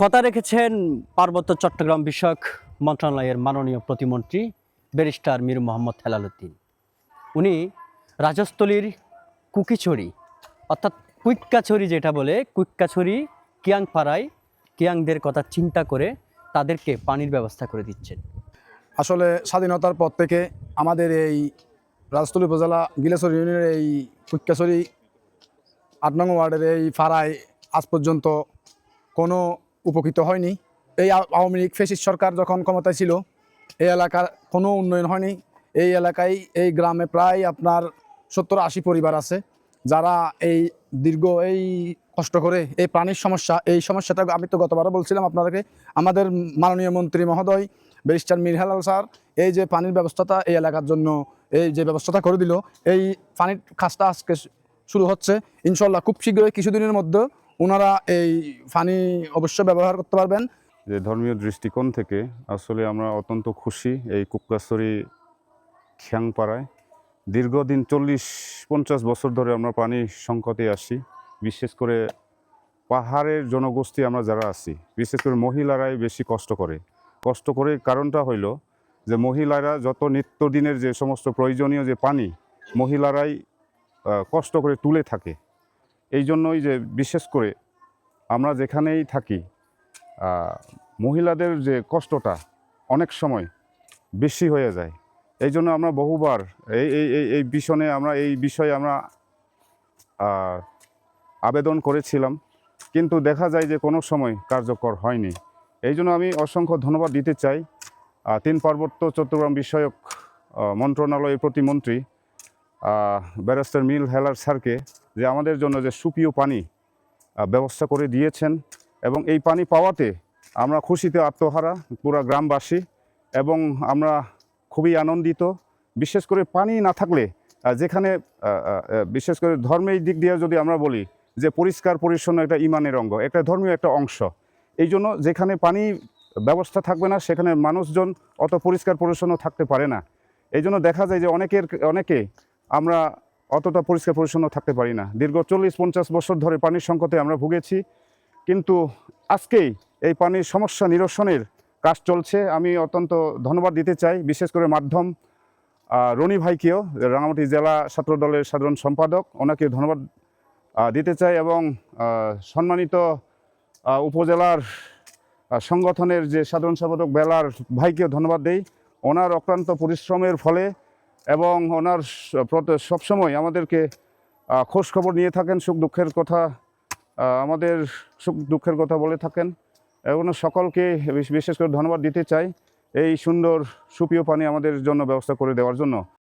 কথা রেখেছেন পার্বত্য চট্টগ্রাম বিষয়ক মন্ত্রণালয়ের মাননীয় প্রতিমন্ত্রী ব্যারিস্টার মীর মোহাম্মদ হেলাল উদ্দিন। উনি রাজস্থলীর কুকিছড়ি অর্থাৎ কুইক্কাছড়ি যেটা বলে কুইক্কাছড়ি কিয়াংপাড়ায় কিয়াংদের কথা চিন্তা করে তাদেরকে পানির ব্যবস্থা করে দিচ্ছেন। আসলে স্বাধীনতার পর থেকে আমাদের এই রাজস্থলী উপজেলা গিলেশ্বর ইউনিয়নের এই কুইক্কাছড়ি ৮ নং ওয়ার্ডের এই পাড়ায় আজ পর্যন্ত কোনো উপকৃত হয়নি। এই আওয়ামী লীগ ফ্যাসিস্ট সরকার যখন ক্ষমতায় ছিল এই এলাকার কোনো উন্নয়ন হয়নি। এই এলাকায় এই গ্রামে প্রায় আপনার ৭০-৮০ পরিবার আছে যারা এই দীর্ঘ এই কষ্ট করে এই পানির সমস্যা, এই সমস্যাটা আমি তো গতবারও বলছিলাম আপনাদেরকে, আমাদের মাননীয় মন্ত্রী মহোদয় ব্যারিস্টার মীর হেলাল স্যার এই যে পানির ব্যবস্থাটা এই এলাকার জন্য এই যে ব্যবস্থাটা করে দিল, এই পানির কাজটা আজকে শুরু হচ্ছে। ইনশাল্লাহ খুব শীঘ্রই কিছুদিনের মধ্যে ওনারা এই পানি অবশ্যই ব্যবহার করতে পারবেন। যে ধর্মীয় দৃষ্টিকোণ থেকে আসলে আমরা অত্যন্ত খুশি এই কুক্কাছড়ি খিয়াংপাড়ায় দীর্ঘদিন 40-50 বছর ধরে আমরা পানি সংকটে আসি। বিশেষ করে পাহাড়ের জনগোষ্ঠী আমরা যারা আছি, বিশেষ করে মহিলারাই বেশি কষ্ট করে কারণটা হইল যে মহিলারা যত নিত্যদিনের যে সমস্ত প্রয়োজনীয় যে পানি মহিলারাই কষ্ট করে তুলে থাকে। এই জন্যই যে বিশেষ করে আমরা যেখানেই থাকি মহিলাদের যে কষ্টটা অনেক সময় বেশি হয়ে যায়। এই জন্য আমরা বহুবার এই বিষয়ে আমরা আবেদন করেছিলাম, কিন্তু দেখা যায় যে কোনো সময় কার্যকর হয়নি। এই জন্য আমি অসংখ্য ধন্যবাদ দিতে চাই 3 পার্বত্য চট্টগ্রাম বিষয়ক মন্ত্রণালয়ের প্রতিমন্ত্রী ব্যারিস্টার মীর হেলাল স্যারকে, যে আমাদের জন্য যে সুপেয় পানি ব্যবস্থা করে দিয়েছেন এবং এই পানি পাওয়াতে আমরা খুশিতে আত্মহারা পুরা গ্রামবাসী এবং আমরা খুবই আনন্দিত। বিশেষ করে পানি না থাকলে যেখানে বিশেষ করে ধর্মের দিক দিয়ে যদি আমরা বলি যে পরিষ্কার পরিচ্ছন্ন একটা ইমানের অঙ্গ, একটা ধর্মীয় একটা অংশ। এই জন্য যেখানে পানি ব্যবস্থা থাকবে না সেখানে মানুষজন অত পরিষ্কার পরিচ্ছন্ন থাকতে পারে না। এই জন্য দেখা যায় যে অনেকে আমরা অতটা পরিষ্কার পরিচ্ছন্ন থাকতে পারি না। দীর্ঘ 40-50 বছর ধরে পানির সংকটে আমরা ভুগেছি, কিন্তু আজকেই এই পানির সমস্যা নিরসনের কাজ চলছে। আমি অত্যন্ত ধন্যবাদ দিতে চাই বিশেষ করে মাধ্যম রনি ভাইকেও, রাঙামাটি জেলা ছাত্র দলের সাধারণ সম্পাদক, ওনাকে ধন্যবাদ দিতে চাই এবং সম্মানিত উপজেলার সংগঠনের যে সাধারণ সম্পাদক বেলার ভাইকেও ধন্যবাদ দেই। ওনার অক্লান্ত পরিশ্রমের ফলে এবং ওনার সবসময় আমাদেরকে খোঁজ খবর নিয়ে থাকেন, সুখ দুঃখের কথা আমাদের সুখ দুঃখের কথা বলে থাকেন। এবং সকলকে বিশেষ করে ধন্যবাদ দিতে চাই এই সুন্দর সুপেয় পানি আমাদের জন্য ব্যবস্থা করে দেওয়ার জন্য।